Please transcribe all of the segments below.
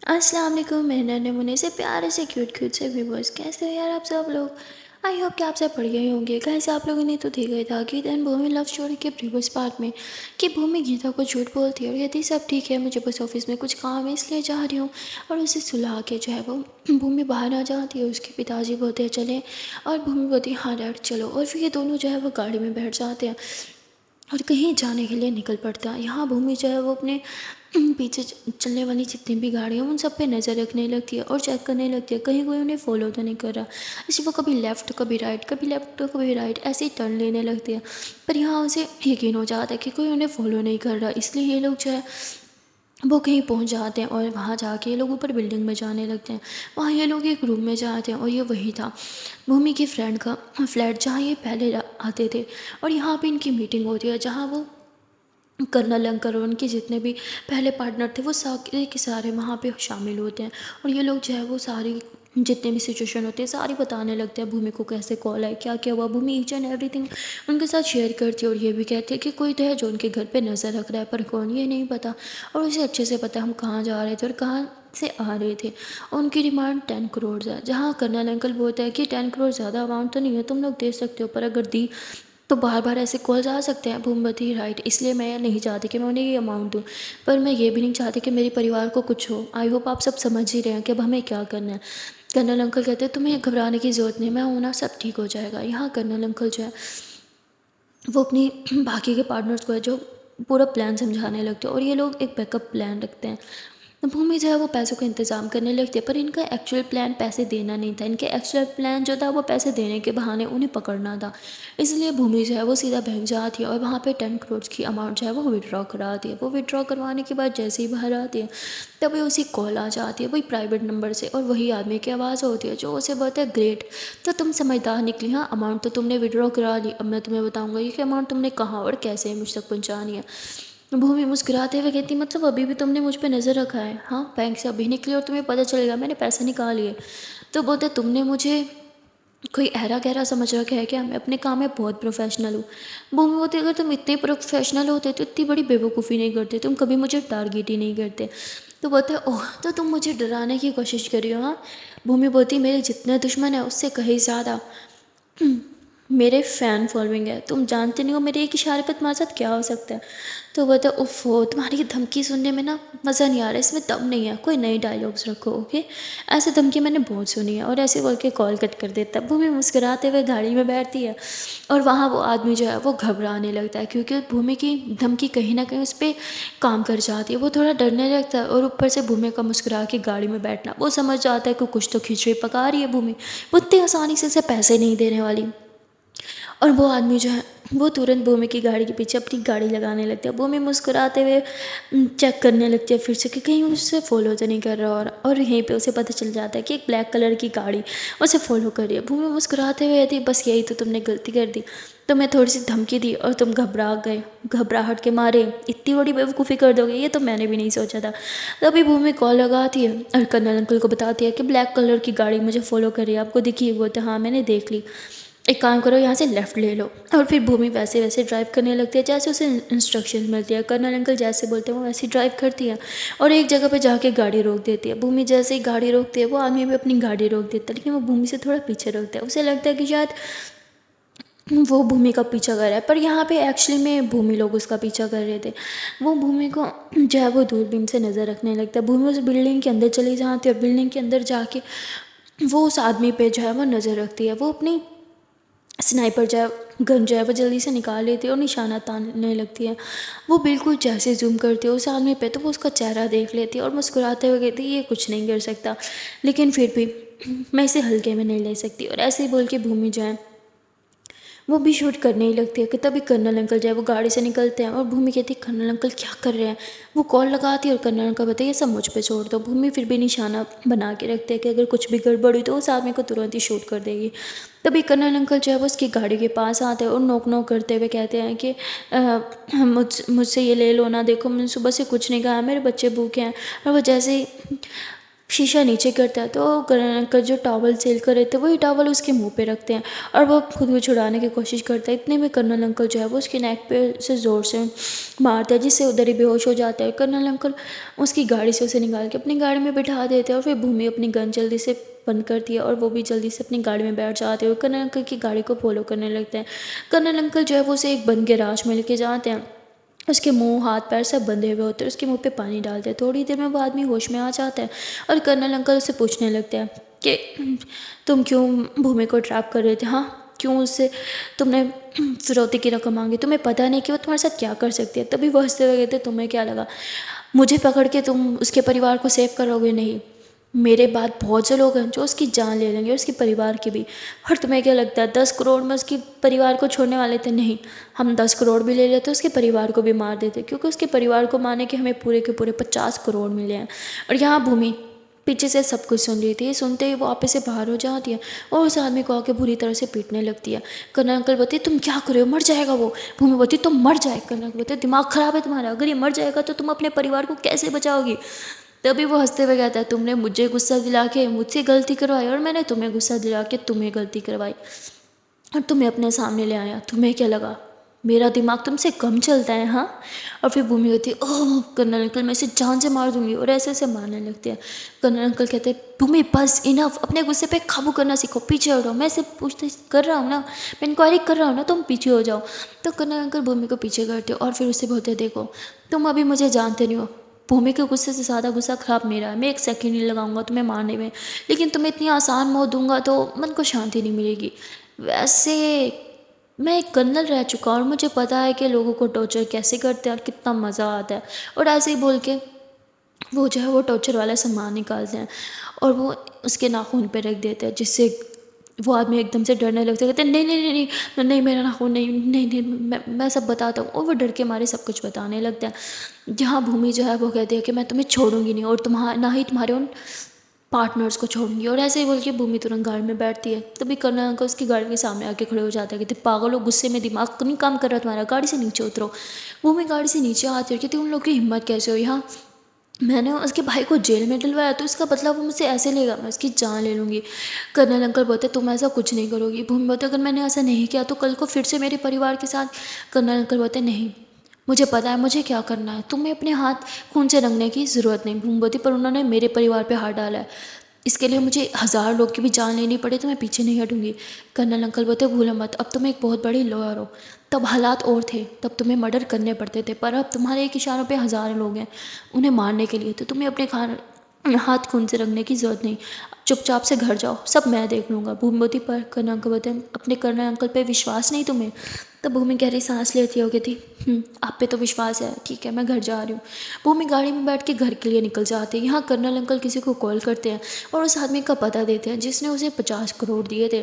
अस्सलाम वालेकुम मेरे नन्हे मुन्ने से प्यारे से क्यूट से व्यूवर्स, कैसे हो यार आप सब लोग। आई होप कि आप सब बढ़िया ही होंगे। कैसे आप लोगों ने तो देखा ही था कि देन भूमि लव स्टोरी के प्रीवियस पार्ट में कि भूमि गीता को झूठ बोलती है और कहती सब ठीक है, मुझे बस ऑफिस में कुछ काम है इसलिए जा रही हूँ। और उसे सुला के जो है वो भूमि बाहर आ जाती है। उसके पिताजी बोलते हैं चलें, और भूमि बोलती है हाँ डैड चलो। और फिर ये दोनों जो है वो गाड़ी में बैठ जाते हैं और कहीं जाने के लिए निकल पड़ता है। यहाँ भूमि जो है वो अपने पीछे चलने वाली जितनी भी गाड़ियाँ उन सब पे नज़र रखने लगती है और चेक करने लगती है कहीं कोई उन्हें फॉलो तो नहीं कर रहा। इसी वो कभी लेफ़्ट कभी राइट, कभी लेफ़्ट तो कभी राइट ऐसे ही टर्न लेने लगती है। पर यहाँ उसे यकीन हो जाता है कि कोई उन्हें फॉलो नहीं कर रहा, इसलिए ये लोग जो है वो कहीं पहुंच जाते हैं और वहाँ जाके ये लोग ऊपर बिल्डिंग में जाने लगते हैं। वहाँ ये लोग एक रूम में जाते हैं और ये वही था भूमि की फ्रेंड का फ्लैट जहाँ ये पहले आते थे। और यहाँ पे इनकी मीटिंग होती है जहाँ वो कर्नल अंकल और उनके जितने भी पहले पार्टनर थे वो सारे के सारे वहाँ पे शामिल होते हैं। और ये लोग जो है वो सारी जितने भी सिचुएशन होते हैं सारी बताने लगते हैं भूमि को कैसे कॉल है क्या क्या हुआ। भूमि ईच एंड एवरीथिंग उनके साथ शेयर करती है और ये भी कहती है कि कोई तो है जो उनके घर पे नज़र रख रहा है, पर कौन ये नहीं पता। और उसे अच्छे से पता है हम कहाँ जा रहे थे और कहाँ से आ रहे थे। और उनकी डिमांड 10 करोड़ है, जहाँ कर्नल अंकल बोलते हैं कि 10 करोड़ ज़्यादा अमाउंट तो नहीं है, तुम लोग दे सकते हो, पर अगर दी तो बार बार ऐसे कॉल्स आ सकते हैं। भूमवती राइट, इसलिए मैं नहीं चाहती कि मैं उन्हें ये अमाउंट दूँ, पर मैं ये भी नहीं चाहती कि मेरे परिवार को कुछ हो। आई होप आप सब समझ ही रहे हैं कि अब हमें क्या करना है। कर्नल अंकल कहते हैं तुम्हें घबराने की ज़रूरत नहीं, मैं हूं ना, सब ठीक हो जाएगा। यहाँ कर्नल अंकल जो है वो अपनी बाकी के पार्टनर्स को है जो पूरा प्लान समझाने लगते हैं और ये लोग एक बैकअप प्लान रखते हैं। भूमि जो है वो पैसों का इंतज़ाम करने लगती है, पर इनका एक्चुअल प्लान पैसे देना नहीं था। इनके एक्चुअल प्लान जो था वो पैसे देने के बहाने उन्हें पकड़ना था। इसलिए भूमि जो है वो सीधा बैंक जाती है और वहाँ पे 10 करोड़ की अमाउंट जो है वो विड्रॉ कराती है। वो विड्रॉ करवाने के बाद जैसे ही बाहर आती है तभी उसी कॉल आ जाती है वही प्राइवेट नंबर से, और वही आदमी की आवाज़ होती है जो उसे बोलता है ग्रेट, तो तुम समझदार निकली। हाँ, अमाउंट तो तुमने विड्रॉ करा ली, अब मैं तुम्हें बताऊँगा ये कि अमाउंट तुमने कहाँ और कैसे मुझ तक पहुँचानी है। भूमि मुस्कुराते हुए कहती मतलब अभी भी तुमने मुझ पे नज़र रखा है। हाँ, बैंक से अभी निकली और तुम्हें पता चलेगा मैंने पैसे निकाल लिए। तो बोलते तुमने मुझे कोई ऐरा गहरा समझ रखा है क्या, मैं अपने काम में बहुत प्रोफेशनल हूँ। भूमि बोलती अगर तुम इतने प्रोफेशनल होते तो इतनी बड़ी बेवकूफ़ी नहीं करते, तुम कभी मुझे टारगेट ही नहीं करते। तो बोलते ओह, तो तुम मुझे डराने की कोशिश करी हो। हाँ, भूमि बोलती मेरे जितने दुश्मन है उससे कहीं ज़्यादा मेरे फ़ैन फॉलोइंग है। तुम जानते नहीं हो मेरे एक इशारे पर तुम्हारे साथ क्या हो सकता है। तो बोलता उफ़, तुम्हारी ये धमकी सुनने में ना मज़ा नहीं आ रहा, इसमें दम नहीं है, कोई नए डायलॉग्स रखो ओके। ऐसे धमकी मैंने बहुत सुनी है। और ऐसे बोल के कॉल कट कर देता है। भूमि मुस्कुराते हुए गाड़ी में बैठती है और वहाँ वो आदमी जो है वो घबराने लगता है क्योंकि भूमि की धमकी कहीं ना कहीं उस पर काम कर जाती है। वो थोड़ा डरने लगता है और ऊपर से भूमि का मुस्कुरा के गाड़ी में बैठना, वो समझ जाता है कि कुछ तो खिचड़ी पका रही है भूमि, वो इतनी आसानी से उसे पैसे नहीं देने वाली। और वो आदमी जो है वो तुरंत भूमि की गाड़ी के पीछे अपनी गाड़ी लगाने लगता है। भूमि मुस्कुराते हुए चेक करने लगती है फिर से कि कहीं उससे फॉलो तो नहीं कर रहा। और यहीं पे उसे पता चल जाता है कि एक ब्लैक कलर की गाड़ी उसे फॉलो कर रही है। भूमि मुस्कुराते हुए कहती बस यही तो तुमने गलती कर दी, तुम्हें थोड़ी सी धमकी दी और तुम घबरा गए, घबराहट के मारे इतनी बड़ी बेवकूफ़ी कर दोगे ये तो मैंने भी नहीं सोचा था। तभी भूमि कॉल लगाती है और कर्नल अंकल को बताती है कि ब्लैक कलर की गाड़ी मुझे फॉलो कर रही है, आपको दिखी? वो तो हाँ मैंने देख ली, एक काम करो यहाँ से लेफ़्ट ले लो। और फिर भूमि वैसे वैसे ड्राइव करने लगती है जैसे उसे इंस्ट्रक्शन मिलती है। कर्नल अंकल जैसे बोलते हैं वो वैसे ड्राइव करती है और एक जगह पे जाके गाड़ी रोक देती है। भूमि जैसे ही गाड़ी रोकती है वो आदमी भी अपनी गाड़ी रोक देता है, लेकिन वो भूमि से थोड़ा पीछे रोकता है। उसे लगता है कि शायद वो भूमि का पीछा कर रहा है, पर यहाँ पे एक्चुअली में भूमि लोग उसका पीछा कर रहे थे। वो भूमि को जो है वो दूरबीन से नज़र रखने लगता है। भूमि उस बिल्डिंग के अंदर चली जाती है और बिल्डिंग के अंदर जाके वो उस आदमी पे जो है वो नज़र रखती है। वो अपनी स्नाइपर जो है गन जो है वो जल्दी से निकाल लेती है और निशाना तानने लगती है। वो बिल्कुल जैसे जूम करती है उस आदमी पे तो वो उसका चेहरा देख लेती है और मुस्कुराते हुए कहती है ये कुछ नहीं कर सकता, लेकिन फिर भी मैं इसे हल्के में नहीं ले सकती। और ऐसे ही बोल के भूमि जो है वो भी शूट करने ही लगती है कि तभी कर्नल अंकल जो है वो गाड़ी से निकलते हैं और भूमि कहती है कर्नल अंकल क्या कर रहे हैं। वो कॉल लगाती है और कर्नल अंकल बताइए सब मुझ पे छोड़ दो। भूमि फिर भी निशाना बना के रखते हैं कि अगर कुछ भी गड़बड़ हुई तो उस आदमी को तुरंत ही शूट कर देगी। तभी कर्नल अंकल जो है वो उसकी गाड़ी के पास आते हैं और नोक नोक करते हुए कहते हैं कि मुझसे ये ले लो ना, देखो मैंने सुबह से कुछ नहीं खाया, मेरे बच्चे भूखे हैं। और वो जैसे ही शीशा नीचे करता है तो करण अंकल जो टॉवल सेल कर रहे थे वही टॉवल उसके मुंह पे रखते हैं और वो खुद को छुड़ाने की कोशिश करता है। इतने में कर्नल अंकल जो है वो उसकी नेक पे से ज़ोर से मारता है जिससे उधर ही बेहोश हो जाता है। कर्नल अंकल उसकी गाड़ी से उसे निकाल के अपनी गाड़ी में बिठा देते हैं और फिर भूमि अपनी गन जल्दी से बंद करती है और वो भी जल्दी से अपनी गाड़ी में बैठ जाते हैं और कर्नल अंकल की गाड़ी को फॉलो करने लगते हैं। कर्नल अंकल जो है वो उसे एक बंद गैराज में लेके जाते हैं। उसके मुंह हाथ पैर सब बंधे हुए होते हैं। उसके मुंह पे पानी डालते हैं। थोड़ी देर में वो आदमी होश में आ जाता है और कर्नल अंकल उससे पूछने लगते हैं कि तुम क्यों भूमि को ट्रैप कर रहे थे, हाँ क्यों उससे तुमने फिरौती की रकम मांगी, तुम्हें पता नहीं कि वो तुम्हारे साथ क्या कर सकती है। तभी वो हंसते हुए कहते तुम्हें क्या लगा मुझे पकड़ के तुम उसके परिवार को सेव करोगे, नहीं मेरे बाद बहुत से लोग हैं जो उसकी जान ले लेंगे, उसके परिवार की भी। और तुम्हें क्या लगता है 10 करोड़ में उसके परिवार को छोड़ने वाले थे, नहीं हम 10 करोड़ भी ले लेते उसके परिवार को भी मार देते, क्योंकि उसके परिवार को मारने के हमें पूरे के पूरे 50 करोड़ मिले हैं। और यहाँ भूमि पीछे से सब कुछ सुन रही थी। सुनते ही वो वापस से बाहर हो जाती है और उस आदमी को आके बुरी तरह से पीटने लगती है। कर्नल अंकल बताइए तुम क्या कर रहे हो, मर जाएगा वो। भूमि बताइए तुम मर जाए। कर्नल अंकल बताइए दिमाग खराब है तुम्हारा, अगर ये मर जाएगा तो तुम अपने परिवार को कैसे बचाओगी। तभी वो हंसते हुए कहता है तुमने मुझे गुस्सा दिला के मुझसे गलती करवाई और मैंने तुम्हें गुस्सा दिला के तुम्हें गलती करवाई और तुम्हें अपने सामने ले आया, तुम्हें क्या लगा मेरा दिमाग तुमसे कम चलता है, हाँ। और फिर भूमि होती है ओह कर्नल अंकल मैं इसे जान से मार दूंगी और ऐसे ऐसे मारने लगते हैं। कर्नल अंकल कहते हैं भूमि बस इनफ, अपने गुस्से पे काबू करना सीखो, पीछे हटो, मैं इसे पूछते कर रहा हूँ ना, मैं इंक्वायरी कर रहा हूँ ना, तुम पीछे हो जाओ। तो कर्नल अंकल भूमि को पीछे करते हो और फिर उससे बोलते देखो तुम अभी मुझे जानते नहीं हो, भूमि के गुस्से से ज़्यादा गुस्सा खराब मेरा है, मैं एक सेकंड नहीं लगाऊंगा तुम्हें मारने में, लेकिन तुम्हें इतनी आसान मौत दूंगा तो मन को शांति नहीं मिलेगी। वैसे मैं एक कर्नल रह चुका हूँ और मुझे पता है कि लोगों को टॉर्चर कैसे करते हैं और कितना मज़ा आता है। और ऐसे ही बोल के वो जो है वो टॉर्चर वाला सामान निकालते हैं और वो उसके नाखून पे रख देते हैं, जिससे वो आदमी एकदम से डरने लगता है। कहते हैं नहीं नहीं नहीं नहीं नहीं मेरा नाखून नहीं नहीं नहीं मैं सब बताता हूँ। और वो डर के मारे सब कुछ बताने लगता है। जहाँ भूमि जो है वो कहती है कि मैं तुम्हें छोड़ूंगी नहीं और तुम्हारा ना ही तुम्हारे उन पार्टनर्स को छोड़ूंगी। और ऐसे ही बोल के भूमि तुरंत गाड़ी में बैठती है। तभी कर्नल अंकल उसकी गाड़ी के सामने आके खड़े हो जाते हैं। कहते पागल हो, गुस्से में दिमाग नहीं काम कर रहा तुम्हारा, गाड़ी से नीचे उतरो। भूमि गाड़ी से नीचे आती है। कहती उन लोग की हिम्मत कैसे हो, यहाँ मैंने उसके भाई को जेल में डलवाया तो इसका बदला वो मुझसे ऐसे लेगा, मैं उसकी जान ले लूँगी। कर्नल अंकल बोलते तुम ऐसा कुछ नहीं करोगी। भूमि बोलते अगर मैंने ऐसा नहीं किया तो कल को फिर से मेरे परिवार के साथ। कर्नल अंकल बोलते नहीं मुझे पता है मुझे क्या करना है, तुम्हें अपने हाथ खून से रंगने की ज़रूरत नहीं। भूमि बोलती पर उन्होंने मेरे परिवार पे हाथ डाला है, इसके लिए मुझे 1000 लोग की भी जान लेनी पड़े तो मैं पीछे नहीं हटूंगी। कर्नल अंकल बोलते भूलो मत अब तुम एक बहुत बड़ी लॉयर हो, तब हालात और थे, तब तुम्हें मर्डर करने पड़ते थे, पर अब तुम्हारे एक इशारों पे हज़ारों लोग हैं उन्हें मारने के लिए, तो तुम्हें अपने हाथ खून से रंगने की ज़रूरत नहीं। चुपचाप से घर जाओ, सब मैं देख लूँगा। भूमिवती पर कर्नल अंकल बोलते हैं अपने कर्नल अंकल पे विश्वास नहीं तुम्हें। तब भूमि गहरी सांस लेती हो कहती आप पे तो विश्वास है, ठीक है मैं घर जा रही हूँ। भूमि गाड़ी में बैठ के घर के लिए निकल जाती है। यहाँ कर्नल अंकल किसी को कॉल करते हैं और उस आदमी का पता देते हैं जिसने उसे 50 करोड़ दिए थे।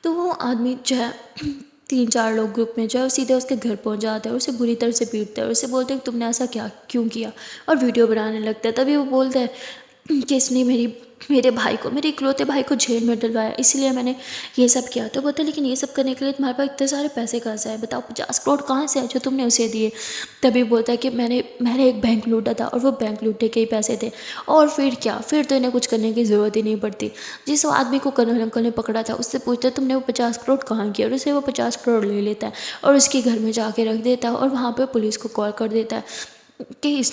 तो वो आदमी जो है 3-4 लोग ग्रुप में जो है सीधे उसके घर पहुंच जाते हैं और उसे बुरी तरह से पीटते हैं और उसे बोलते हैं कि तुमने ऐसा क्या क्यों किया, और वीडियो बनाने लगता है। तभी वो बोलता है कि इसने मेरे भाई को, मेरे इकलौते भाई को जेल में डलवाया, इसलिए मैंने ये सब किया। तो बोलते लेकिन ये सब करने के लिए तुम्हारे पास इतने सारे पैसे कहाँ से आए, बताओ 50 करोड़ कहाँ से आए जो तुमने उसे दिए। तभी बोलता है कि मैंने एक बैंक लूटा था और वो बैंक लूटे के ही पैसे थे, और फिर क्या, फिर तो इन्हें कुछ करने की ज़रूरत ही नहीं पड़ती। जिस आदमी को कर्नल अंकल ने पकड़ा था उससे पूछता है तुमने वो 50 करोड़ कहाँ किया, और उसे वो 50 करोड़ ले लेता है और उसके घर में जाके रख देता है और वहाँ पर पुलिस को कॉल कर देता है कि इस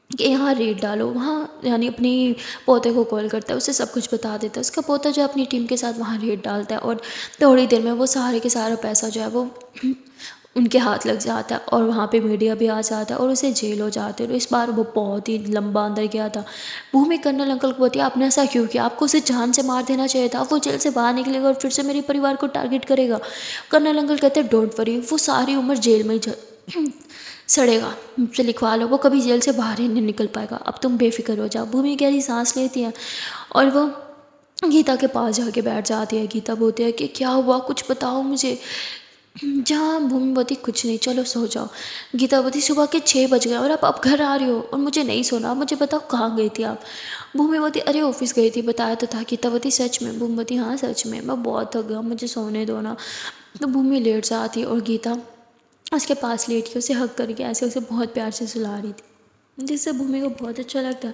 कि यहाँ रेड डालो, वहाँ यानी अपनी पोते को कॉल करता है, उसे सब कुछ बता देता है। उसका पोता जो अपनी टीम के साथ वहाँ रेड डालता है और थोड़ी देर में वो सारे के सारा पैसा जो है वो उनके हाथ लग जाता है और वहाँ पे मीडिया भी आ जाता है और उसे जेल हो जाते हैं। और इस बार वो बहुत ही लंबा अंदर गया था। भूमि कर्नल अंकल को बोलती है आपने ऐसा क्यों किया, आपको उसे जान से मार देना चाहिए था, वो जेल से बाहर निकलेगा और फिर से मेरे परिवार को टारगेट करेगा। कर्नल अंकल कहते हैं डोंट वरी, वो सारी उम्र जेल में ही सड़ेगा, मुझसे लिखवा लो, वो कभी जेल से बाहर ही नहीं निकल पाएगा, अब तुम बेफिक्र हो जाओ। भूमि गहरी सांस लेती है और वो गीता के पास जाके बैठ जाती है। गीता बोलती है कि क्या हुआ, कुछ बताओ मुझे। जहाँ भूमि बोती कुछ नहीं, चलो सो जाओ। गीता बोती सुबह के 6 बज गए और आप अब घर आ रही हो और मुझे नहीं सोना, मुझे बताओ कहाँ गई थी आप। भूमि बोती अरे ऑफिस गई थी, बताया तो था। गीता बोती सच में। भूमि बोती हाँ सच में, मैं बहुत थक गया, मुझे सोने दो ना। तो भूमि लेट जाती और गीता उसके पास लेट के उसे हक करके ऐसे उसे बहुत प्यार से सुला रही थी, जिससे भूमि को बहुत अच्छा लगता।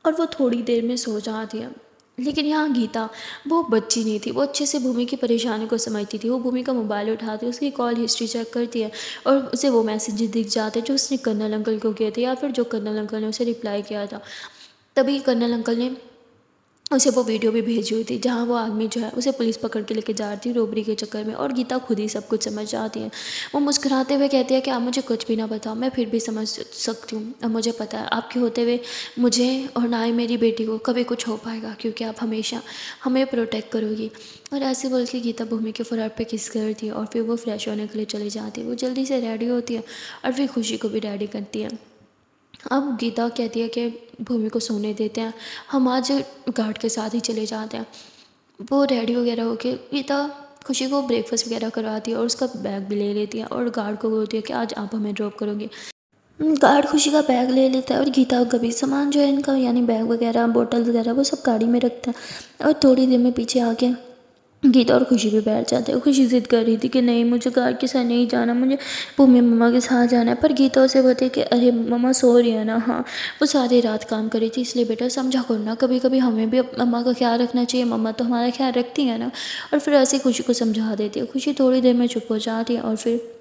और वो थोड़ी देर में सो जाती है। लेकिन यहाँ गीता वो बच्ची नहीं थी, वो अच्छे से भूमि की परेशानी को समझती थी। वो भूमि का मोबाइल उठाती है, उसकी कॉल हिस्ट्री चेक करती है और उसे वो मैसेजेस दिख जाते हैं जो उसने कर्नल अंकल को किए थे या फिर जो कर्नल अंकल ने उसे रिप्लाई किया था। तभी कर्नल अंकल ने उसे वो वीडियो भी भेजी हुई थी जहाँ वो आदमी जो है उसे पुलिस पकड़ के लेके जा रही थी रोबरी के चक्कर में, और गीता खुद ही सब कुछ समझ जाती है। वो मुस्कुराते हुए कहती है कि आप मुझे कुछ भी ना बताओ, मैं फिर भी समझ सकती हूँ। अब मुझे पता है आपके होते हुए मुझे और ना ही मेरी बेटी को कभी कुछ हो पाएगा, क्योंकि आप हमेशा हमें प्रोटेक्ट करोगी। और ऐसे बोल के गीता भूमि के फरार पे किस करती है और फिर वो फ्रेश होने के लिए चली जाती है। वो जल्दी से रेडी होती है और फिर खुशी को भी रेडी करती है। अब गीता कहती है कि भूमि को सोने देते हैं, हम आज गार्ड के साथ ही चले जाते हैं। वो रेडी वगैरह होके गीता खुशी को ब्रेकफास्ट वगैरह करवाती है और उसका बैग भी ले लेती है और गार्ड को बोलती है कि आज आप हमें ड्रॉप करोगे। गार्ड खुशी का बैग ले लेता है और गीता कभी सामान जो है इनका यानी बैग वगैरह बोतल वगैरह वो सब गाड़ी में रखता है। और थोड़ी देर में पीछे आके गीता और खुशी भी बैठ जाते हैं। खुशी जिद कर रही थी कि नहीं, मुझे गार्ड के साथ नहीं जाना, मुझे भूमि मम्मा के साथ जाना है। पर गीता उसे बोलती है कि अरे मम्मा सो रही है ना, हाँ वो सारी रात काम करी थी, इसलिए बेटा समझा करो ना, कभी कभी हमें भी मम्मा का ख्याल रखना चाहिए, मम्मा तो हमारा ख्याल रखती है ना। और फिर ऐसे खुशी को समझा देती है। खुशी थोड़ी देर में चुप हो जाती है और फिर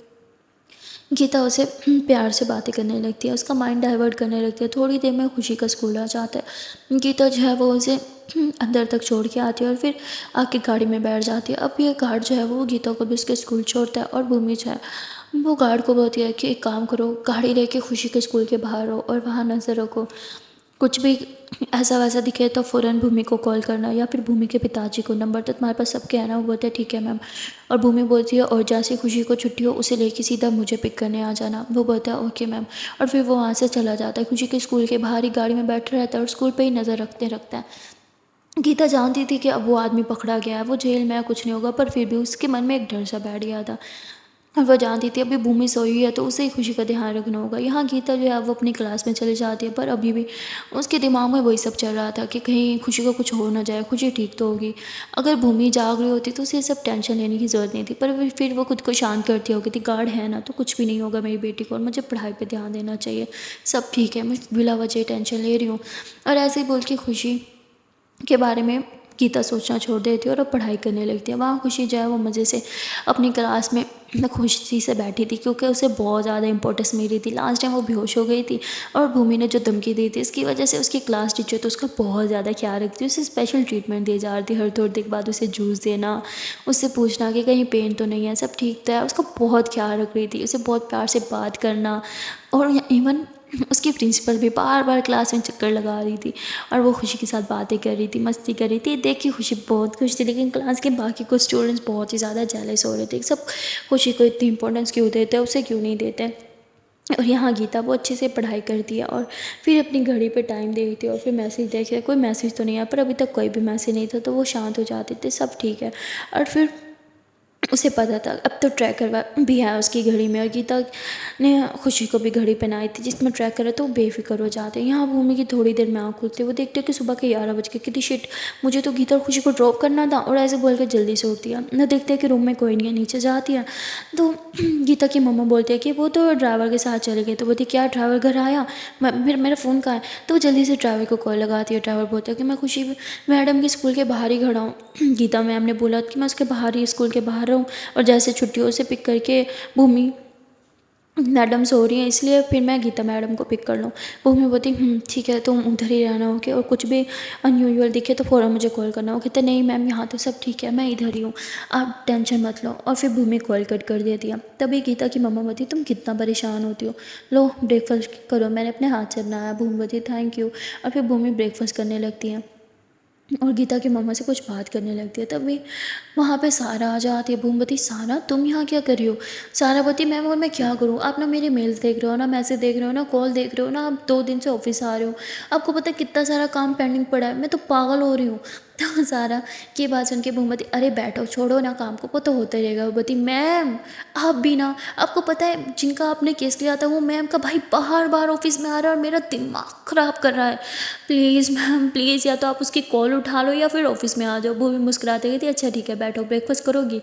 गीता उसे प्यार से बातें करने लगती है, उसका माइंड डाइवर्ट करने लगती है। थोड़ी देर में खुशी का स्कूल आ जाता है। गीता जो है वो उसे अंदर तक छोड़ के आती है और फिर आके गाड़ी में बैठ जाती है। अब ये गार्ड जो है वो गीता को भी उसके स्कूल छोड़ता है और भूमि जो है वो गार्ड को बोलती है कि एक काम करो, गाड़ी लेके खुशी के स्कूल के बाहर हो और वहाँ नज़र रखो, कुछ भी ऐसा वैसा दिखे तो फ़ौरन भूमि को कॉल करना या फिर भूमि के पिताजी को, नंबर तो तुम्हारे पास सबके है ना। वो बोलते हैं ठीक है मैम। और भूमि बोलती है और जैसे खुशी को छुट्टी हो उसे लेके सीधा मुझे पिक करने आ जाना। वो बोलता है ओके मैम। और फिर वो वहाँ से चला जाता है। खुशी के स्कूल के बाहर ही गाड़ी में बैठा रहता है और स्कूल पर ही नज़र रखते रखता है। गीता जानती थी कि अब वो आदमी पकड़ा गया है, वो जेल में है, कुछ नहीं होगा, पर फिर भी उसके मन में एक डर सा बैठ गया था। और वो जानती थी अभी भूमि सोई है तो उसे ही खुशी का ध्यान रखना होगा। यहाँ गीता जो है वो अपनी क्लास में चली जाती है, पर अभी भी उसके दिमाग में वही सब चल रहा था कि कहीं खुशी को कुछ हो ना जाए, खुशी ठीक तो होगी। अगर भूमि जाग रही होती तो उसे सब टेंशन लेने की ज़रूरत नहीं थी, पर फिर वो खुद को शांत करती होगी कि गार्ड है ना, तो कुछ भी नहीं होगा मेरी बेटी को और मुझे पढ़ाई पर ध्यान देना चाहिए, सब ठीक है, मैं बिला वजह टेंशन ले रही हूँ। और ऐसे ही बोल के खुशी के बारे में गीता सोचना छोड़ देती है और अब पढ़ाई करने लगती है। वहाँ खुशी जो है वो मज़े से अपनी क्लास में खुशी से बैठी थी, क्योंकि उसे बहुत ज़्यादा इंपॉर्टेंस मिली थी। लास्ट टाइम वो बेहोश हो गई थी और भूमि ने जो धमकी दी थी इसकी वजह से उसकी क्लास टीचर तो उसका बहुत ज़्यादा ख्याल रखती है, उसे स्पेशल ट्रीटमेंट दी जा रही थी, हर थोड़ी देर बाद उसे जूस देना, उससे पूछना कि कहीं पेन तो नहीं है, सब ठीक तो है, उसका बहुत ख्याल रख रही थी, उसे बहुत प्यार से बात करना। और इवन उसकी प्रिंसिपल भी बार बार क्लास में चक्कर लगा रही थी और वो खुशी के साथ बातें कर रही थी, मस्ती कर रही थी। देख के खुशी बहुत खुश थी, लेकिन क्लास के बाकी कुछ स्टूडेंट्स बहुत ही ज़्यादा जेलस हो रहे थे, सब खुशी को इतनी इंपॉर्टेंस क्यों देते हैं, उसे क्यों नहीं देते। और यहाँ गीता वो अच्छे से पढ़ाई करती है और फिर अपनी घड़ी पे टाइम देखती है और फिर मैसेज देखती है, कोई मैसेज तो नहीं आया, पर अभी तक कोई भी मैसेज नहीं था, तो वो शांत हो जाते थे, सब ठीक है। और फिर उसे पता था अब तो ट्रैकर भी है उसकी घड़ी में, और गीता ने खुशी को भी घड़ी पहनाई थी जिसमें ट्रैकर है, तो वो बेफिक्र हो जाते हैं। यहाँ भूमि की थोड़ी देर में आँख खुलती है, वो देखते हैं कि सुबह के 11 बज के, कितनी शिट, मुझे तो गीता और खुशी को ड्रॉप करना था, और ऐसे बोल कर जल्दी से उठती है। न देखते हैं कि रूम में कोई नहीं है, नीचे जाती है तो गीता की मम्मा बोलते हैं कि वो तो ड्राइवर के साथ चले गए। तो बोलती क्या ड्राइवर घर आया, फिर मेरा फ़ोन कहाँ है। तो वो जल्दी से ड्राइवर को कॉल लगाती है। ड्राइवर बोलता है कि मैं खुशी मैडम के स्कूल के बाहर ही खड़ा हूँ। गीता मैम ने बोला कि मैं उसके बाहर ही स्कूल के बाहर रहूँ, और जैसे छुट्टियों से पिक करके भूमि मैडम सो रही हैं, इसलिए फिर मैं गीता मैडम को पिक कर लूँ। भूमि बोलती ठीक है, तुम उधर ही रहना ओके, और कुछ भी अनयूजुअल दिखे तो फ़ौरन मुझे कॉल करना। वो कहते नहीं मैम यहाँ तो सब ठीक है, मैं इधर ही हूँ, आप टेंशन मत लो। और फिर भूमि कॉल कट कर देती है। तभी गीता की मम्मा बोलती तुम कितना परेशान होती हो, लो ब्रेकफास्ट करो, मैंने अपने हाथ से बनाया। भूमि बोलती थैंक यू। और फिर भूमि ब्रेकफास्ट करने लगती है और गीता की मम्मा से कुछ बात करने लगती है। तभी वहाँ पे सारा आ जाती है। भूमि बोलती सारा तुम यहाँ क्या कर रही हो। सारा बोलती मैम और मैं क्या करूँ, आप ना मेरे मेल्स देख रहे हो ना, मैसेज देख रहे हो ना, कॉल देख रहे हो ना, आप 2 दिन से ऑफिस आ रहे हो, आपको पता है कितना सारा काम पेंडिंग पड़ा है, मैं तो पागल हो रही हूँ। तो सारा की बात सुन के भूमि बोलती अरे बैठो, छोड़ो ना काम को, वो तो होता ही रहेगा। वो बोलती मैम आप भी ना, आपको पता है जिनका आपने केस लिया था वो मैम का भाई बार बार ऑफिस में आ रहा है और मेरा दिमाग ख़राब कर रहा है, प्लीज़ मैम प्लीज़, या तो आप उसकी कॉल उठा लो या फिर ऑफिस में आ जाओ। वो भी मुस्कुराते गई थी अच्छा ठीक है बैठो, ब्रेकफास्ट करोगी।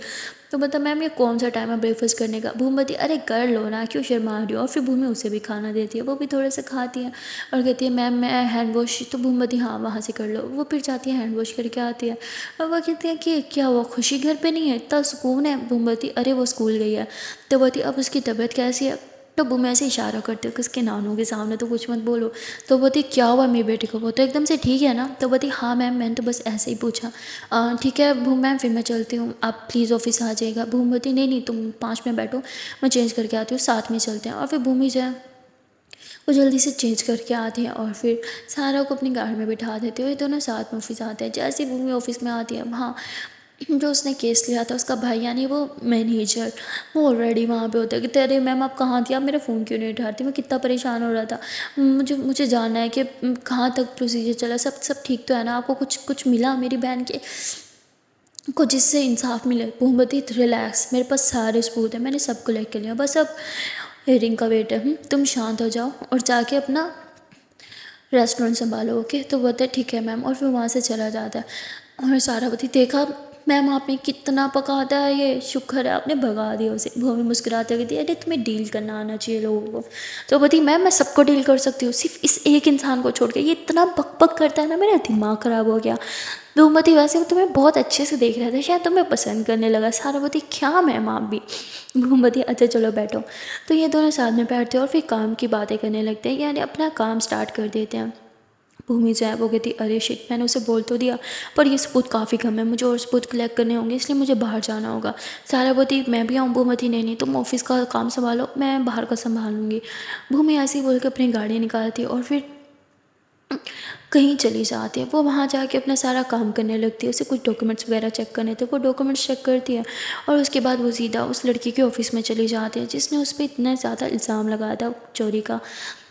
तो बता मैम ये कौन सा टाइम है ब्रेकफास्ट करने का। भूमि बोलती अरे कर लो ना, क्यों शर्मा रही हो। और फिर भूमि उसे भी खाना देती है, वो भी थोड़ा सा खाती है और कहती है मैम मैं हैंड वॉश। तो भूमि बोलती हाँ वहाँ से कर लो। वो फिर जाती है हैंड वॉश करके आती है और वो कहती है कि क्या हुआ, खुशी घर पे नहीं है, इतना सुकून है। भूमि बोलती अरे वो स्कूल गई है। तो बोलती अब उसकी तबीयत कैसी है। तो वो मैं ऐसे इशारा करती हूँ कि उसके नानों के सामने तो कुछ मत बोलो। तो बोलती क्या हुआ मेरी बेटी को, वो तो एकदम से ठीक है ना। तो बोलती हाँ मैम मैंने तो बस ऐसे ही पूछा। ठीक है भूमि मैम फिर मैं चलती हूँ, आप प्लीज़ ऑफिस आ जाइएगा। भूमि बोलती नहीं नहीं तुम 5 मिनट बैठो, मैं चेंज करके आती हूँ, साथ में चलते हैं। और फिर भूमि जो है वो जल्दी से चेंज करके आती है और फिर सारा को अपनी गाड़ी में बिठा देते हो, ये दोनों साथ में ऑफिस आते हैं। जैसे ही भूमि ऑफिस में आती है वहाँ जो उसने केस लिया था उसका भाई यानी वो मैनेजर वो ऑलरेडी वहाँ पे होता है कि अरे मैम आप कहाँ थी, आप मेरा फ़ोन क्यों नहीं उठाती। मैं कितना परेशान हो रहा था, मुझे मुझे जानना है कि कहाँ तक प्रोसीजर चला, सब सब ठीक तो है ना, आपको कुछ कुछ मिला मेरी बहन के को जिससे इंसाफ मिले। भूमवती रिलैक्स, मेरे पास सारे सबूत हैं, मैंने सब कलेक्ट कर लिया, बस अब हेयरिंग का वेट है। तुम शांत हो जाओ और जाके अपना रेस्टोरेंट संभालो ओके। तो बोलते ठीक है मैम और फिर वहाँ से चला जाता है। और सारावती देखा मैम आपने कितना पकाता है ये, शुक्र है आपने भगा दिया उसे। भूमि मुस्कुराते हुए अरे तुम्हें डील करना आना चाहिए लोगों को। तो बोलती मैम मैं सबको डील कर सकती हूँ, सिर्फ इस एक इंसान को छोड़ के, ये इतना बक बक करता है ना मेरा दिमाग ख़राब हो गया। धूमवती वैसे वो तुम्हें बहुत अच्छे से देख रहा था, शायद तुम्हें पसंद करने लगा। सारावती क्या मैम आप भी। धूमवती अच्छा चलो बैठो। तो ये दोनों साथ में बैठते हैं और फिर काम की बातें करने लगते हैं, यानी अपना काम स्टार्ट कर देते हैं। भूमि जो है वो कहती अरे शिट मैंने उसे बोल तो दिया, पर ये सबूत काफ़ी कम है, मुझे और सबूत कलेक्ट करने होंगे, इसलिए मुझे बाहर जाना होगा। सारावती मैं भी आऊँ। भूमवती नहीं नहीं तुम ऑफिस का काम संभालो, मैं बाहर का संभाल लूँगी। भूमि ऐसे ही बोल के अपनी गाड़ी निकालती है और फिर कहीं चली जाती है। वो वहाँ जाके अपना सारा काम करने लगती है, उसे कुछ डॉक्यूमेंट्स वगैरह चेक करने थे, वो डॉक्यूमेंट्स चेक करती है और उसके बाद वो सीधा उस लड़की के ऑफिस में चली जाती है जिसने उस पर इतना ज़्यादा इल्ज़ाम लगाया था चोरी का।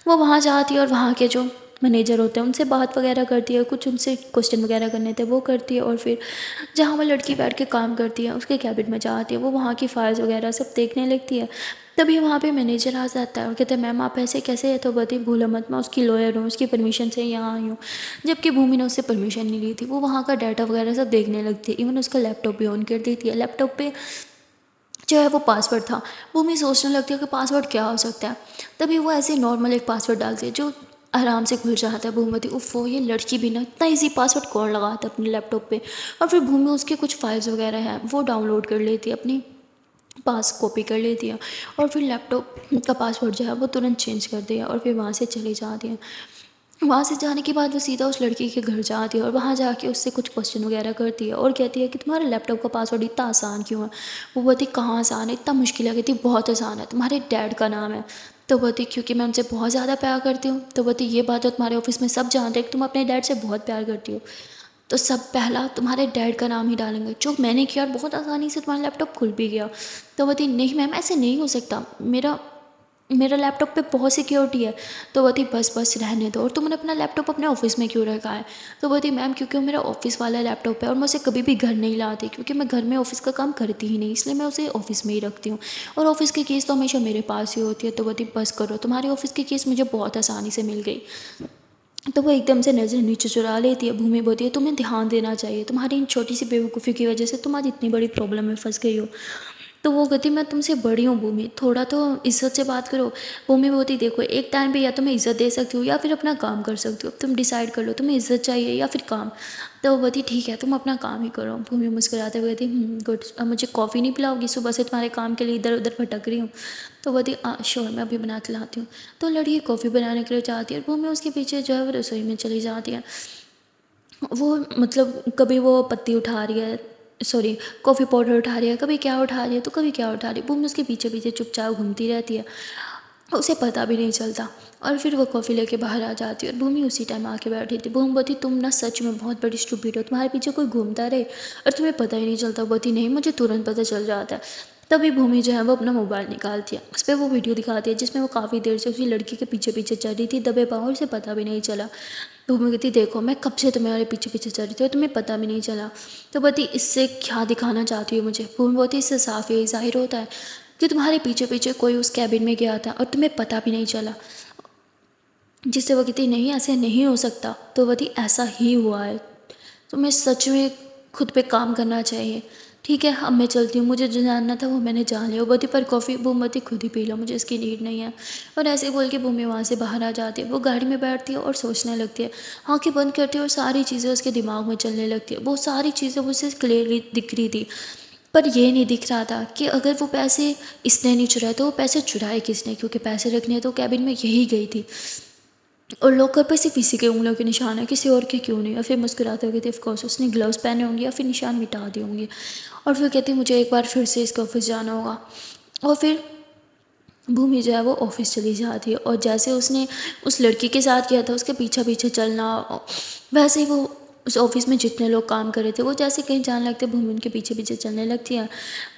वो वहाँ जाती है और वहाँ के जो मैनेजर होते हैं उनसे बात वगैरह करती है, कुछ उनसे क्वेश्चन वगैरह करने थे वो करती है और फिर जहाँ वो लड़की बैठ के काम करती है उसके कैबिन में जाती है, वो वहाँ की फाइल्स वगैरह सब देखने लगती है। तभी वहाँ पे मैनेजर आ जाता है और कहते हैं मैम आप ऐसे कैसे है। तो बताइए भूलो मत मैं उसकी लॉयर हूँ, उसकी परमिशन से यहाँ आई हूँ। जबकि भूमि ने उससे परमिशन नहीं ली थी। वो वहाँ का डाटा वगैरह सब देखने लगती है, इवन उसका लैपटॉप भी ऑन कर देती है। लैपटॉप पे जो है वो पासवर्ड था। भूमि सोचने लगती है कि पासवर्ड क्या हो सकता है। तभी वो ऐसे नॉर्मल एक पासवर्ड डालती है जो आराम से खुल जाता है। भूमि उफ़ ये लड़की भी ना इतना ईजी पासवर्ड कौन लगाता है अपने लैपटॉप पे। और फिर भूमि उसके कुछ फाइल्स वगैरह हैं वो डाउनलोड कर लेती है, अपनी पास कॉपी कर लेती है और फिर लैपटॉप का पासवर्ड जो है वो तुरंत चेंज कर दिया और फिर वहाँ से चली जाती है। वहाँ से जाने के बाद वो सीधा उस लड़की के घर जाती है और वहाँ जाके उससे कुछ क्वेश्चन वगैरह करती है और कहती है कि तुम्हारे लैपटॉप का पासवर्ड इतना आसान क्यों है। वो बोलती कहाँ आसान है, इतना मुश्किल है। कहती बहुत आसान है, तुम्हारे डैड का नाम है। तो बोलती क्योंकि मैं उनसे बहुत ज़्यादा प्यार करती हूँ। तो बोलती ये बात तो तुम्हारे ऑफिस में सब जानते हैं कि तुम अपने डैड से बहुत प्यार करती हो, तो सब पहला तुम्हारे डैड का नाम ही डालेंगे, जो मैंने किया और बहुत आसानी से तुम्हारा लैपटॉप खुल भी गया। तो बोलती नहीं मैम ऐसे नहीं हो सकता, मेरा मेरा लैपटॉप पे बहुत सिक्योरिटी है। तो बोलती बस बस रहने दो, और तुमने अपना लैपटॉप अपने ऑफिस में क्यों रखा है। तो बोलती मैम क्योंकि वो मेरा ऑफिस वाला लैपटॉप है और मैं उसे कभी भी घर नहीं लाती, क्योंकि मैं घर में ऑफिस का काम करती ही नहीं, इसलिए मैं उसे ऑफिस में ही रखती हूँ और ऑफिस की कीज़ तो हमेशा मेरे पास ही होती है। तो बोलती बस करो, तुम्हारी ऑफिस की कीज़ मुझे बहुत आसानी से मिल गई। तो वो एकदम से नज़र नीचे चुरा लेती है। भूमि बोलती है तुम्हें ध्यान देना चाहिए, तुम्हारी इन छोटी सी बेवकूफ़ी की वजह से तुम आज इतनी बड़ी प्रॉब्लम में फंस गई हो। तो वो कहती मैं तुमसे बड़ी हूँ भूमि, थोड़ा तो इज्जत से बात करो। भूमि बोलती देखो एक टाइम पे या तो मैं इज्जत दे सकती हूँ या फिर अपना काम कर सकती हूँ, अब तुम डिसाइड कर लो तुम्हें इज्जत चाहिए या फिर काम। तो वो बोलती ठीक है तुम अपना काम ही करो। भूमि मुस्कुराते हुए कहती गुड, अब मुझे कॉफ़ी नहीं पिलाओगी, सुबह से तुम्हारे काम के लिए इधर उधर भटक रही हूँ। तो बोलती श्योर मैं अभी बना के लाती हूँ। तो लड़की कॉफ़ी बनाने के लिए चाहती है और भूमि उसके पीछे जो है वो रसोई में चली जाती है। वो मतलब कभी वो पत्ती उठा रही है, सॉरी कॉफ़ी पाउडर उठा रही है, कभी क्या उठा रही है तो कभी क्या उठा रही है। भूमि उसके पीछे पीछे चुपचाप घूमती रहती है, उसे पता भी नहीं चलता। और फिर वो कॉफ़ी लेके बाहर आ जाती है और भूमि उसी टाइम आके बैठी थी। भूमि बोलती तुम ना सच में बहुत बड़ी स्टूपिड हो, तुम्हारे पीछे कोई घूमता रहे और तुम्हें पता ही नहीं चलता। बोलती नहीं मुझे तुरंत पता चल जाता है। तभी भूमि जो है वो अपना मोबाइल निकालती है, उस पर वो वीडियो दिखाती है जिसमें वो काफ़ी देर से उसी लड़की के पीछे पीछे चल रही थी दबे पाँव, और उसे पता भी नहीं चला। भूमि कहती देखो मैं कब से तुम्हारे पीछे पीछे चल रही थी और तुम्हें पता भी नहीं चला। तो बोलती इससे क्या दिखाना चाहती हो मुझे। भूमि बोलती इससे साफ यही जाहिर होता है कि तुम्हारे पीछे पीछे कोई उस कैबिन में गया था और तुम्हें पता भी नहीं चला। जिससे वो कहती नहीं ऐसे नहीं हो सकता। तो बोलती ऐसा ही हुआ है, तुम्हें सच में खुद पे काम करना चाहिए। ठीक है, अब मैं चलती हूँ, मुझे जो जानना था वो मैंने जान लिया। वो बोलती पर कॉफ़ी भूमि खुद ही पी लो, मुझे इसकी नीड नहीं है। और ऐसे बोल के भूमि वहाँ से बाहर आ जाती है। वो गाड़ी में बैठती है और सोचने लगती है, आँखें बंद करती है और सारी चीज़ें उसके दिमाग में चलने लगती है। वो सारी चीज़ें मुझे क्लियरली दिख रही थी, पर ये नहीं दिख रहा था कि अगर वो पैसे इसने नहीं चुराए तो वो पैसे चुराए किसने, क्योंकि पैसे रखने तो कैबिन में यही गई थी। और लॉकर पे सिर्फ इसी के उंगलियों के निशान है, किसी और के क्यों नहीं। और फिर मुस्कुराते हुए कहती है, ऑफ कोर्स उसने ग्लव्स पहने होंगे या फिर निशान मिटा दिए होंगे। और फिर कहती है, मुझे एक बार फिर से इसके ऑफिस जाना होगा। और फिर भूमि जो है वो ऑफिस चली जाती है, और जैसे उसने उस लड़की के साथ किया था उसके पीछे पीछे चलना, वैसे ही वो उस ऑफिस में जितने लोग काम कर रहे थे वो जैसे कहीं जाने लगते, भूमि उनके पीछे पीछे चलने लगती है।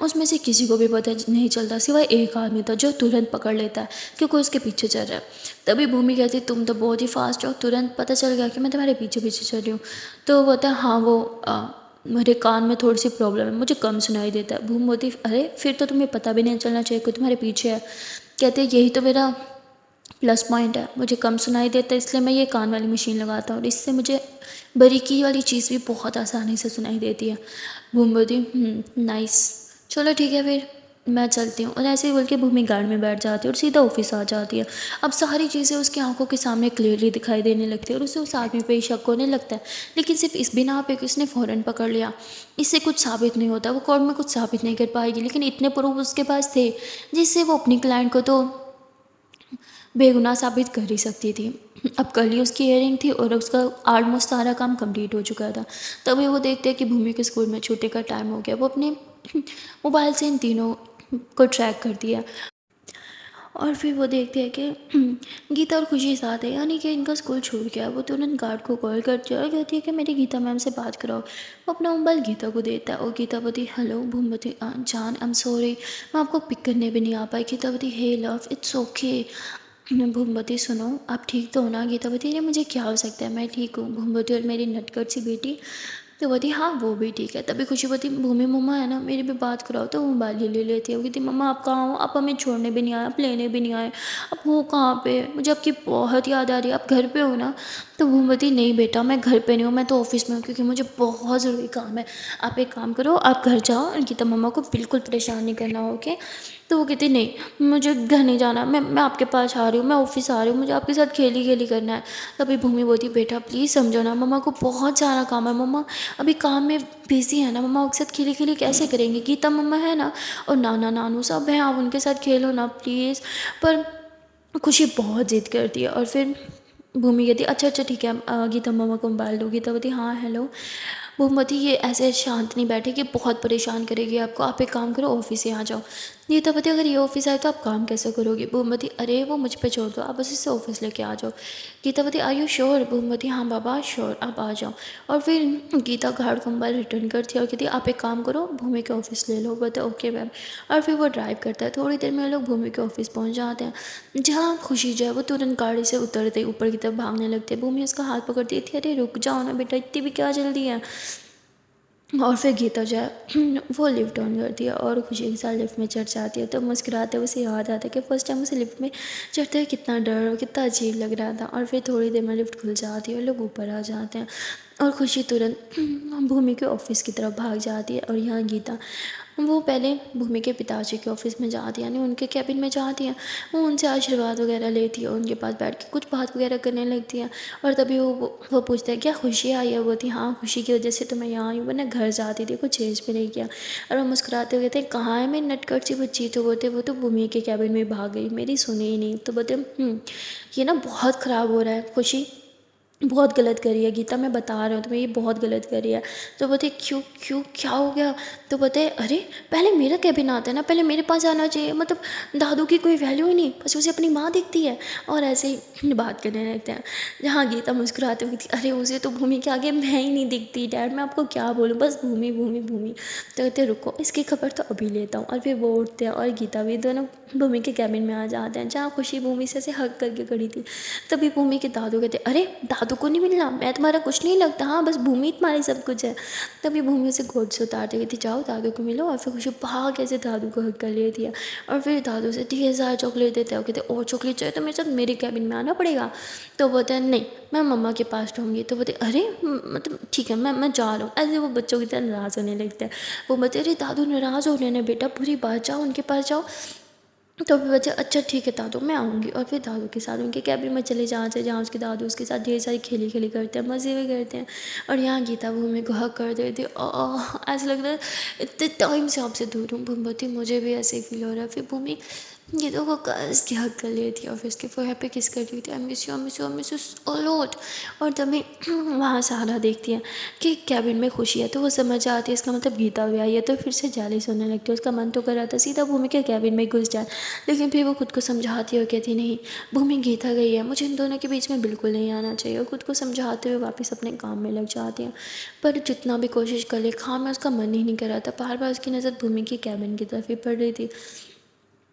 उसमें से किसी को भी पता नहीं चलता सिवाय एक आदमी था जो तुरंत पकड़ लेता है कि कोई उसके पीछे चल रहा है। तभी भूमि कहती है, तुम तो बहुत ही फास्ट हो, तुरंत पता चल गया कि मैं तुम्हारे पीछे पीछे चल रही हूँ। तो वो बोलता है, हाँ वो मेरे कान में थोड़ी सी प्रॉब्लम है, मुझे कम सुनाई देता है। भूमि बोलती, अरे फिर तो तुम्हें पता भी नहीं चलना चाहिए कोई तुम्हारे पीछे है। कहते यही तो मेरा प्लस पॉइंट है, मुझे कम सुनाई देता है इसलिए मैं ये कान वाली मशीन लगाता हूँ, और इससे मुझे बारीकी वाली चीज़ भी बहुत आसानी से सुनाई देती है। भूमि बोलती, नाइस, चलो ठीक है फिर मैं चलती हूँ। और ऐसे ही बोल के भूमि गाड़ी में बैठ जाती है और सीधा ऑफिस आ जाती है। अब सारी चीज़ें उसकी आंखों के सामने क्लियरली दिखाई देने लगती है और उसे उस आदमी पे ही शक होने लगता है। लेकिन सिर्फ इस बिना पे कि उसने फ़ौरन पकड़ लिया, इससे कुछ साबित नहीं होता, वो कोर्ट में कुछ साबित नहीं कर पाएगी। लेकिन इतने प्रूफ उसके पास थे जिससे वो अपनी क्लाइंट को तो बेगुनाह साबित कर ही सकती थी। अब कल ही उसकी हियरिंग थी और उसका ऑलमोस्ट सारा काम कंप्लीट हो चुका था। तभी वो देखते हैं कि भूमि के स्कूल में छुट्टी का टाइम हो गया। वो अपने मोबाइल से इन तीनों को ट्रैक करती है, और फिर वो देखते हैं कि गीता और खुशी साथ है, यानी कि इनका स्कूल छूट गया। वो तुरंत गार्ड को कॉल करती है और कहती है कि मेरी गीता मैम से बात कराओ। वो अपना मोबाइल गीता को देता है और गीता बोलती, हेलो भूमवती जान, आई एम सॉरी मैं आपको पिक करने भी नहीं आ पाई। गीता बोलती, हे लव इट्स ओके। भूमवती, सुनो आप ठीक तो हो ना। गीता बोलती, अरे मुझे क्या हो सकता है, मैं ठीक हूँ। भूमवती, और मेरी नटखट सी बेटी। तो बोलती, हाँ वो भी ठीक है। तभी खुशी बोलती, भूमि मम्मा है ना, मेरी भी बात कराओ। तो वो मोबाइल ही ले लेती है। वो कहती, मम्मा आप कहाँ हो, आप हमें छोड़ने भी नहीं आए, आप लेने भी नहीं आए, आप हो कहाँ पे, मुझे आपकी बहुत याद आ रही है, आप घर पे हो ना। तो भूमि बोलती, नहीं बेटा मैं घर पे नहीं हूँ, मैं तो ऑफिस में हूँ क्योंकि मुझे बहुत ज़रूरी काम है। आप एक काम करो, आप घर जाओ और गीता मम्मा को बिल्कुल परेशान नहीं करना, ओके। तो वो कहती, नहीं मुझे घर नहीं जाना, मैं आपके पास आ रही हूँ, मैं ऑफिस आ रही हूँ, मुझे आपके साथ खेली खेली करना है। तभी भूमि बोलती, बेटा प्लीज़ समझो ना, मम्मा को बहुत सारा काम है, मम्मा अभी काम में बिजी है ना, मम्मा आपके साथ खेली खेली कैसे करेंगे। गीता मम्मा है ना, और नाना नानू सब हैं, आप उनके साथ खेलो ना प्लीज़। पर खुशी बहुत ज़िद करती है। और फिर भूमि कहती, अच्छा अच्छा ठीक है, गीता मम्मा को मोबाइल दो। गीता बोलती, हाँ हेलो। भूमवती, ये ऐसे शांत नहीं बैठेगी, बहुत परेशान करेगी आपको, आप एक काम करो ऑफिस से आ जाओ। गीता बोलती, अगर ये ऑफिस आए तो आप काम कैसे करोगी। भूमवती, अरे वो मुझ पे छोड़ दो, आप बस इससे ऑफिस लेके आ जाओ। गीता बोलती, आर यू श्योर। भूमवती, हाँ बाबा श्योर, आप आ जाओ। और फिर गीता गार्ड को मोबाइल रिटर्न करती है और कहती है, आप एक काम करो भूमि के ऑफिस ले लो। बोलते, ओके मैम। और फिर वो ड्राइव करता है। थोड़ी देर में वो लोग भूमि के ऑफिस पहुंच जाते हैं, जहाँ खुशी जो है वो तुरंत गाड़ी से उतरते ऊपर की तरफ भागने लगती है। भूमि उसका हाथ पकड़ती थी, अरे रुक जाओ ना बेटा, इतनी भी क्या जल्दी है। और फिर गीता जो है वो लिफ्ट ऑन करती है और खुशी के साथ लिफ्ट में चढ़ जाती है। तो मुस्कुराते हुए उसे याद आता है कि फर्स्ट टाइम उसे लिफ्ट में चढ़ते हुए कितना डर और कितना अजीब लग रहा था। और फिर थोड़ी देर में लिफ्ट खुल जाती है और लोग ऊपर आ जाते हैं, और खुशी तुरंत भूमि के ऑफिस की तरफ भाग जाती है। और यहाँ गीता वो पहले भूमि के पिताजी के ऑफिस में जाती है, यानी उनके कैबिन में जाती है। वो उनसे आशीर्वाद वगैरह लेती है, उनके पास बैठ के कुछ बात वगैरह करने लगती है। और तभी वो पूछता है, क्या खुशी आई है। वो थी, हाँ खुशी की वजह से तो मैं यहाँ आई हूँ, वरना घर जाती थी, कुछ चेंज भी नहीं किया। और वो मुस्कुराते हुए कहते हैं, कहाँ है मेरी नटखट सी बच्ची। तो वो तो भूमि के कैबिन में भाग गई, मेरी सुनी ही नहीं। तो बोलते, ये ना बहुत ख़राब हो रहा है, खुशी बहुत गलत करी है गीता, मैं बता रहा हूँ तुम्हें, ये बहुत गलत करी है। तो बोलते, क्यों क्यों क्या हो गया। तो बोलते, अरे पहले मेरा कैबिन आता है ना, पहले मेरे पास आना चाहिए, मतलब दादू की कोई वैल्यू ही नहीं, बस उसे अपनी माँ दिखती है। और ऐसे ही बात करने लगते हैं, जहाँ गीता मुस्कुराते हुए थी, अरे उसे तो भूमि के आगे मैं ही नहीं दिखती डैड, मैं आपको क्या बोलूँ, बस भूमि भूमि भूमि। तो कहते, रुको इसकी खबर तो अभी लेता हूँ। और फिर वो उठते हैं और गीता भी दोनों भूमि के कैबिन में आ जाते हैं, जहाँ खुशी भूमि से ऐसे हग करके खड़ी थी। तभी भूमि के दादू कहते, अरे दादू दादू को नहीं मिलना, मैं तुम्हारा कुछ नहीं लगता, हाँ बस भूमि तुम्हारी सब कुछ है। तभी भूमि उसे गोद से उतारती गई थी, जाओ दादू को मिलो। और फिर खुशी भाग कैसे दादू को हक कर लेती है और फिर दादू से ढेर सारा चॉकलेट देते हैं। वो कहते और चॉकलेट चाहिए तो मेरे साथ मेरे कैबिन में आना पड़ेगा। तो बोलते हैं नहीं मैं मम्मा के पास रहूँगी। तो बोलते अरे मतलब ठीक है मैं जा रहा हूँ। ऐसे वो बच्चों की तरह नाराज़ होने लगते हैं। वो बोलते अरे दादू नाराज़ हो रहे हैं बेटा, पूरी बात जाओ उनके पास जाओ। तो फिर बच्चे अच्छा ठीक है दादू मैं आऊँगी। और फिर दादू के साथ उनके कैबिन में चले जाते हैं, जहाँ उसके दादू उसके साथ ढेर सारी खेली खेली करते हैं, मज़े भी करते हैं। और यहाँ गीता भूमि को हक कर देती है। ऐसा लगता है इतने टाइम से आपसे दूर हूँ। भूमि मुझे भी ऐसे ही फील हो रहा है। फिर भूमि गीता को कस के हक कर लेती है और फिर उसके फोरहेड पे किस कर रही थी, I miss you I miss you I miss you a lot. और तभी वहाँ सहारा देखती है कि कैबिन में खुशी है, तो वो समझ जाती है इसका मतलब गीता भी आई है। तो फिर से जेलिस होने लगती है। उसका मन तो कर रहा था सीधा भूमि के कैबिन में घुस जाए, लेकिन फिर वो खुद को समझाती है और कहती नहीं भूमि गीता गई है, मुझे इन दोनों के बीच में बिल्कुल नहीं आना चाहिए। और खुद को समझाते हुए वापस अपने काम में लग जाती है। पर जितना भी कोशिश कर ले खाम में उसका मन ही नहीं कर रहा था। बार बार उसकी नज़र भूमि की कैबिन की तरफ ही पड़ रही थी।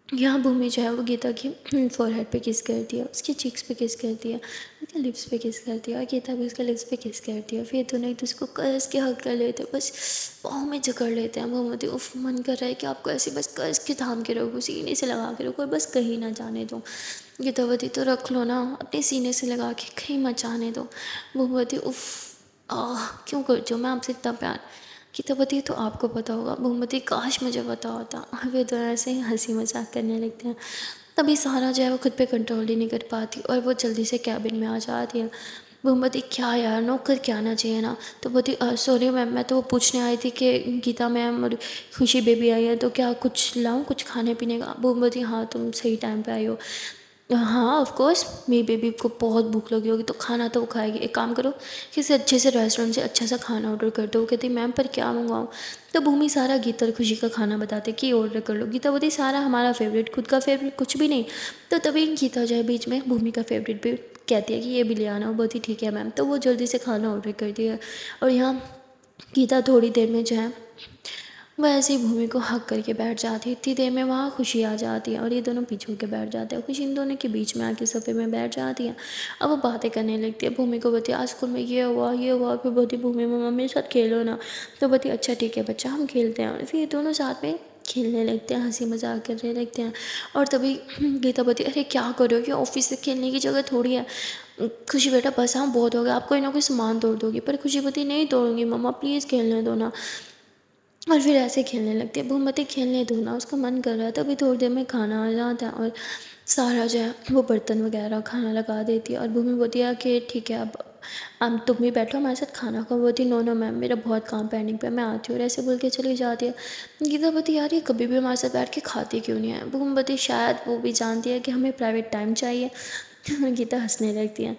यहाँ भूमि जो है वो गीता की फोरहेड पे किस करती है, उसकी चिक्स पे किस करती है, उसके लिप्स पे किस करती है और गीता भी उसके लिप्स पे किस करती है। फिर दोनों एक दूसरे को कस के हक कर लेते हैं, बस पाँव में जकड़ लेते हैं। वो मुझे उफ मन कर रहा है कि आपको ऐसे बस कस के थाम के रखो, सीने से लगा के रखो और बस कहीं ना जाने दो। गीतावती तो रख लो ना अपने सीने से लगा के, कहीं मत जाने दो। भूमवती उफ क्यों करती हो मैं आपसे इतना प्यार। गीतावती तो आपको पता होगा। भूमवती काश मुझे पता होता। और वे दोनों ऐसे ही हंसी मजाक करने लगते हैं। तभी सारा जो है वो खुद पे कंट्रोल ही नहीं कर पाती और वो जल्दी से कैबिन में आ जाती है। भूमवती क्या यार नौकर क्या आना चाहिए ना। तो बोलती सॉरी मैम मैं तो वो पूछने आई थी कि गीता मैम और खुशी बेबी आई है तो क्या कुछ लाऊं कुछ खाने पीने का। भूमवती हाँ तुम सही टाइम पे आई हो। हाँ ऑफ कोर्स मेरी बेबी को बहुत भूख लगी होगी तो खाना तो वो खाएगी। एक काम करो किसी अच्छे से रेस्टोरेंट से अच्छा सा खाना ऑर्डर कर दो। वो कहती मैम पर क्या मंगवाऊँ। तो भूमि सारा गीता और खुशी का खाना बताते कि ऑर्डर कर लो। गीता बोलती सारा हमारा फेवरेट, खुद का फेवरेट कुछ भी नहीं। तो तभी गीता जो है बीच में भूमि का फेवरेट भी कहती है कि ये भी ले आना। वो बोलती ठीक है मैम। तो वो जल्दी से खाना ऑर्डर करती है और यहाँ गीता थोड़ी देर में जो है वह ऐसे ही भूमि को हक करके बैठ जाती है। इतनी देर में वहाँ खुशी आ जाती है और ये दोनों पीछे होकर बैठ जाते हैं। खुशी इन दोनों के बीच में आके सोफे में बैठ जाती है। अब वो बातें करने लगती है। भूमि को बताती आज स्कूल में ये हुआ ये हुआ। फिर बोलती भूमि मम्मा मेरे साथ खेलो ना। तो बोलती अच्छा ठीक है बच्चा हम खेलते हैं। और फिर ये दोनों साथ में खेलने लगते हैं, हंसी मजाक करने लगते हैं। और तभी गीता बोलती अरे क्या करो ये ऑफिस से खेलने की जगह थोड़ी है। खुशी बेटा बस हाँ बहुत हो गया, आप कोई ना कोई सामान तोड़ दोगी। पर खुशी बोलती नहीं तोड़ूंगी मम्मा प्लीज़ खेलने दो ना। और फिर ऐसे खेलने लगती है। भूमवती खेलने दो ना उसका मन कर रहा है। तभी थोड़ी देर में खाना आ जाता है और सारा जो है वो बर्तन वगैरह खाना लगा देती है। और भूमि बोलती है कि ठीक है अब तुम भी बैठो हमारे साथ खाना खाओ। बोलती नो नो मैम मेरा बहुत काम पेंडिंग पे मैं आती हूँ। और ऐसे बोल के चली जाती है। गीता बोलती यार ये कभी भी हमारे साथ बैठ के खाती क्यों नहीं है। भूमवती शायद वो भी जानती है कि हमें प्राइवेट टाइम चाहिए। गीता हंसने लगती है।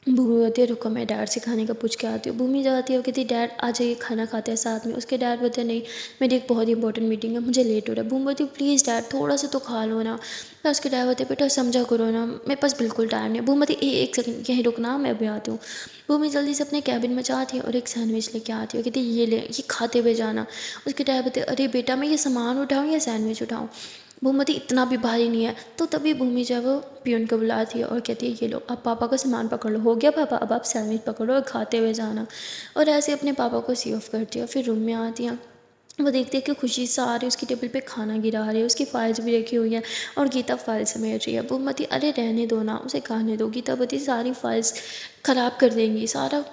भूमि बोलती है रुको मैं डैड से खाने का पूछ के आती हूँ। भूमि जाती है वो कहती डैड आ जाइए खाना खाते हैं साथ में। उसके डैड बोलते हैं नहीं मेरी एक बहुत इंपॉर्टेंट मीटिंग है मुझे लेट हो रहा है। भूमि बोलती प्लीज़ डैड थोड़ा सा तो खा लो ना। तो उसके डैड बोलते बेटा समझा करो ना मेरे पास बिल्कुल टाइम नहीं है। भूमि बोलती एक सेकंड यहीं रुकना मैं अभी आती हूँ। भूमि जल्दी से अपने कैबिन में जाती है और एक सैंडविच लेके आती है। कहती ये ले ये खाते हुए जाना। उसके डैड बोलते अरे बेटा मैं ये सामान उठाऊँ या सैंडविच उठाऊँ। भूमवती इतना भी भारी नहीं है। तो तभी भूमि जो है वो पियून को बुलाती है और कहती है ये लो अब पापा का सामान पकड़ लो, हो गया पापा अब आप सैंडविच पकड़ो और खाते हुए जाना। और ऐसे अपने पापा को सी ऑफ करती है। फिर रूम में आती है। वो देखती है कि खुशी सारी उसकी टेबल पे खाना गिरा रही है, उसकी फाइल्स भी रखी हुई हैं और गीता फाइल समेट रही है। भूमवती अरे रहने दो ना उसे खाने दो। गीतावती सारी फाइल्स ख़राब कर देंगी, सारा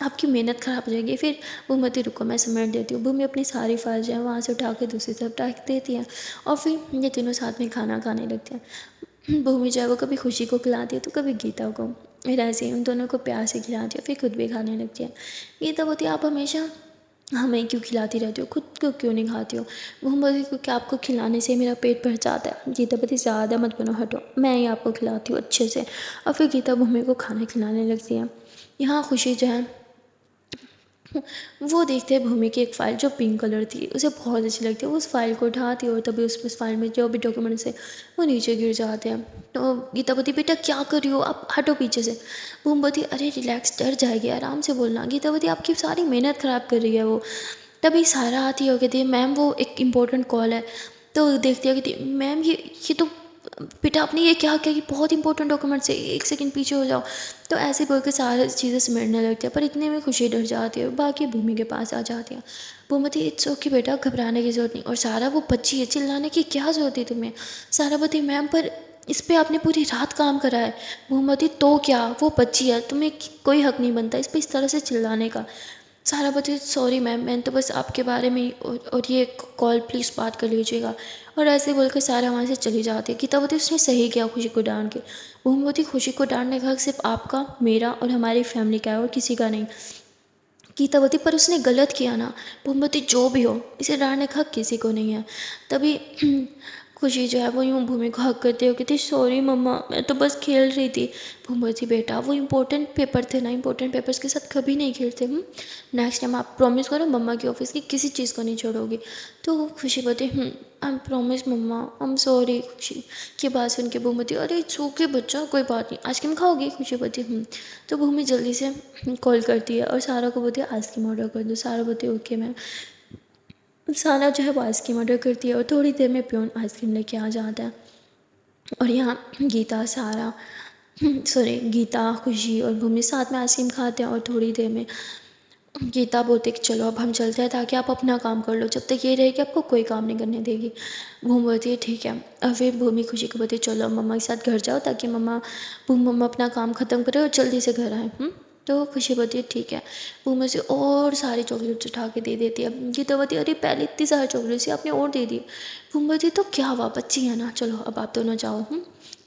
आपकी मेहनत ख़राब हो जाएगी। फिर भूमवती रुको मैं समेट देती हूँ। भूमि अपनी सारी फाइल जो है वहाँ से उठा के दूसरी तरफ रख देती है और फिर ये तीनों साथ में खाना खाने लगते हैं। भूमि जो है वो कभी खुशी को खिलाती है तो कभी गीता को। फिर ऐसे ही उन दोनों को प्यार से खिलाती है फिर खुद भी खाने लगती है। गीता बोलती है आप हमेशा हमें क्यों खिलाती रहती हो, खुद को क्यों नहीं खाती हो। भूमवती क्योंकि आपको खिलाने से मेरा पेट भर जाता है। गीतावती ज़्यादा मत बनो हटो मैं ही आपको खिलाती हूँ अच्छे से। और फिर गीता भूमि को खाना खिलाने लगती है। यहाँ खुशी जो है वो देखते हैं भूमि की एक फ़ाइल जो पिंक कलर थी उसे बहुत अच्छी लगती है। वो उस फाइल को उठाती है और तभी उस फाइल में जो भी डॉक्यूमेंट्स है वो नीचे गिर जाते हैं। तो गीतावती बेटा क्या कर रही हो आप हटो पीछे से। भूमवती अरे रिलैक्स डर जाएगी आराम से बोलना। गीतावती आपकी सारी मेहनत ख़राब कर रही है वो। तभी सारा आती है और कहती है मैम वो एक इम्पोर्टेंट कॉल है। तो देखती है कहती मैम ये तो बेटा आपने ये क्या किया, ये बहुत इंपॉर्टेंट डॉक्यूमेंट्स है, एक सेकंड पीछे हो जाओ। तो ऐसे बोल के सारी चीज़ें समेटने लगती है, पर इतने में खुशी डर जाती है और बाकी भूमि के पास आ जाती है। भूमति इट्स ओके बेटा, घबराने की ज़रूरत नहीं। और सारा वो बच्ची है, चिल्लाने की क्या ज़रूरत है तुम्हें। सारा बती मैम पर इस पे आपने पूरी रात काम करा है। भूमति तो क्या, वो बच्ची है, तुम्हें कोई हक नहीं बनता इस पर इस तरह से चिल्लाने का। सारा बच्चे सॉरी मैम, मैंने तो बस आपके बारे में और ये कॉल प्लीज़ बात कर लीजिएगा। और ऐसे बोलकर सारा वहाँ से चली जाती है। गीतावती उसने सही किया खुशी को डांट के। भूमवती खुशी को डांटने का हक सिर्फ आपका, मेरा और हमारी फैमिली का है और किसी का नहीं। गीतावती पर उसने गलत किया ना। भूमवती जो भी हो, इसे डांटने का हक किसी को नहीं है। तभी खुशी जो है वो यूँ भूमि को हक करते हो कहती सॉरी मम्मा, मैं तो बस खेल रही थी। भूमवती बेटा वो इंपॉर्टेंट पेपर थे ना, इंपॉर्टेंट पेपर्स के साथ कभी नहीं खेलते। नेक्स्ट टाइम आप प्रॉमिस करो मम्मा के ऑफिस की किसी चीज़ को नहीं छोड़ोगी। तो खुशी बोलती I promise mamma, I am sorry. Khushi की बात सुन के भूमवती अरे इट्स ओके बच्चा, कोई बात नहीं, आइसक्रीम खाओगी। खुशी बोलती तो भूमि जल्दी से कॉल करती है और सारा को बोलती है आइसक्रीम ऑर्डर कर दो। सारा बोलती है ओके मैम। सारा जो है वो आइसक्रीम ऑर्डर करती है और थोड़ी देर में प्योन आइसक्रीम लेके आ जाता है। और यहाँ गीता, सारा सॉरी गीता, खुशी और भूमि साथ में आइसक्रीम खाते हैं। और थोड़ी देर में गीता बोलती कि चलो अब हम चलते हैं ताकि आप अपना काम कर लो, जब तक ये रहेगी आपको कोई काम नहीं करने देगी। भूमि बोलती है ठीक है। और फिर भूमि खुशी को बोलती है चलो मम्मा के साथ घर जाओ ताकि मम्मा अपना काम ख़त्म करे और जल्दी से घर आए। तो खुशी बोलती है ठीक है। भूमि से और सारी चॉकलेट्स उठा के दे देती है। गीता बोलती है अरे पहले इतनी सारी चॉकलेट्स आपने और दे दी। भूमि बोलती तो क्या हुआ, बच्ची है ना, चलो अब आप दोनों जाओ।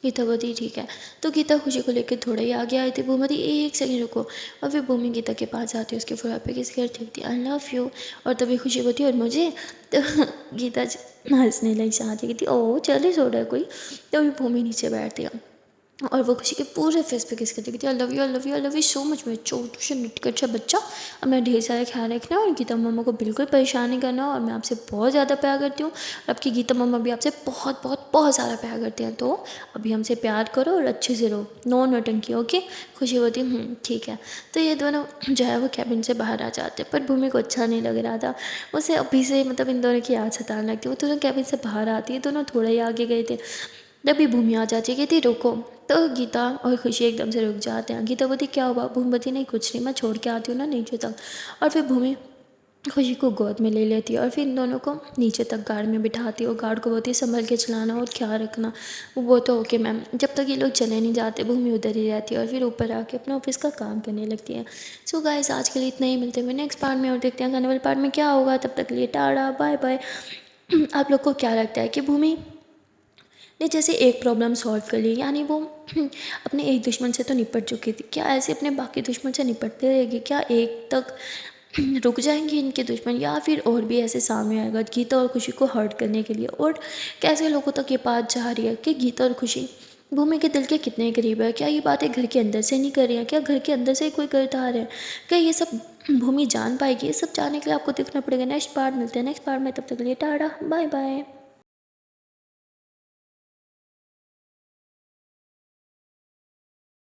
गीता बोलती ठीक है। तो गीता खुशी को लेकर थोड़ा ही आगे आई थी। भूमि बोलती एक सेकंड रुको। और फिर भूमि गीता के पास जाती है, उसके फोर पे किस करती होती आई लव यू। और तभी खुशी होती है और मुझे तो गीता हंसने लग जाती कहती ओह चले सो रहा है कोई। तभी भूमि नीचे बैठती है और वो खुशी के पूरे फेस पे किस करती कहती I love you, I love you, I love you so much मेरा छोटू नटखट अच्छा बच्चा। अब मैं ढेर सारा ख्याल रखना और गीता मम्मा को बिल्कुल परेशान नहीं करना। और मैं आपसे बहुत ज़्यादा प्यार करती हूँ और आपकी गीता मम्मा भी आपसे बहुत बहुत बहुत सारा प्यार करती हैं। तो अभी हमसे प्यार करो और अच्छे से रहो, नो नौटंकी, ओके। खुशी होती ठीक है। तो ये दोनों जो है वो कैबिन से बाहर आ जाते हैं, पर भूमि को अच्छा नहीं लग रहा था। उसे अभी से मतलब इन दोनों की याद सताने लगती है। वो दोनों कैबिन से बाहर आती है, दोनों थोड़ा ही आगे गए थे तभी भूमि आ जाती है कहती रुको। तो गीता और खुशी एकदम से रुक जाते हैं। गीता बोलती क्या हुआ। भूमि बोलती नहीं कुछ नहीं, मैं छोड़ के आती हूँ ना नीचे तक। और फिर भूमि खुशी को गोद में ले लेती है और फिर इन दोनों को नीचे तक गार्ड में बिठाती है और गार्ड को बोलती है संभल के चलाना और ख्याल रखना। वो तो ओके मैम। जब तक ये लोग चले नहीं जाते भूमि उधर ही रहती है और फिर ऊपर आके अपना ऑफिस का काम करने लगती है। सो गाइस आज के लिए इतना ही, मिलते हुए नेक्स्ट पार्ट में और देखते हैं आने वाले पार्ट में क्या होगा। तब तक के लिए टाटा बाय बाय। आप लोग को क्या लगता है कि भूमि ने जैसे एक प्रॉब्लम सॉल्व कर ली, यानी वो अपने एक दुश्मन से तो निपट चुकी थी, क्या ऐसे अपने बाकी दुश्मन से निपटते रहेगी, क्या एक तक रुक जाएंगे इनके दुश्मन या फिर और भी ऐसे सामने आएगा गीता और खुशी को हर्ट करने के लिए। और कैसे लोगों तक ये बात जा रही है कि गीता और खुशी भूमि के दिल के कितने करीब है। क्या ये बातें घर के अंदर से नहीं कर रही हैं, क्या घर के अंदर से ही कोई करता आ रहा है, क्या ये सब भूमि जान पाएगी। ये सब जानने के लिए आपको देखना पड़ेगा नेक्स्ट पार्ट। मिलते हैं नेक्स्ट पार्ट में, तब तक के लिए टाटा बाय बाय।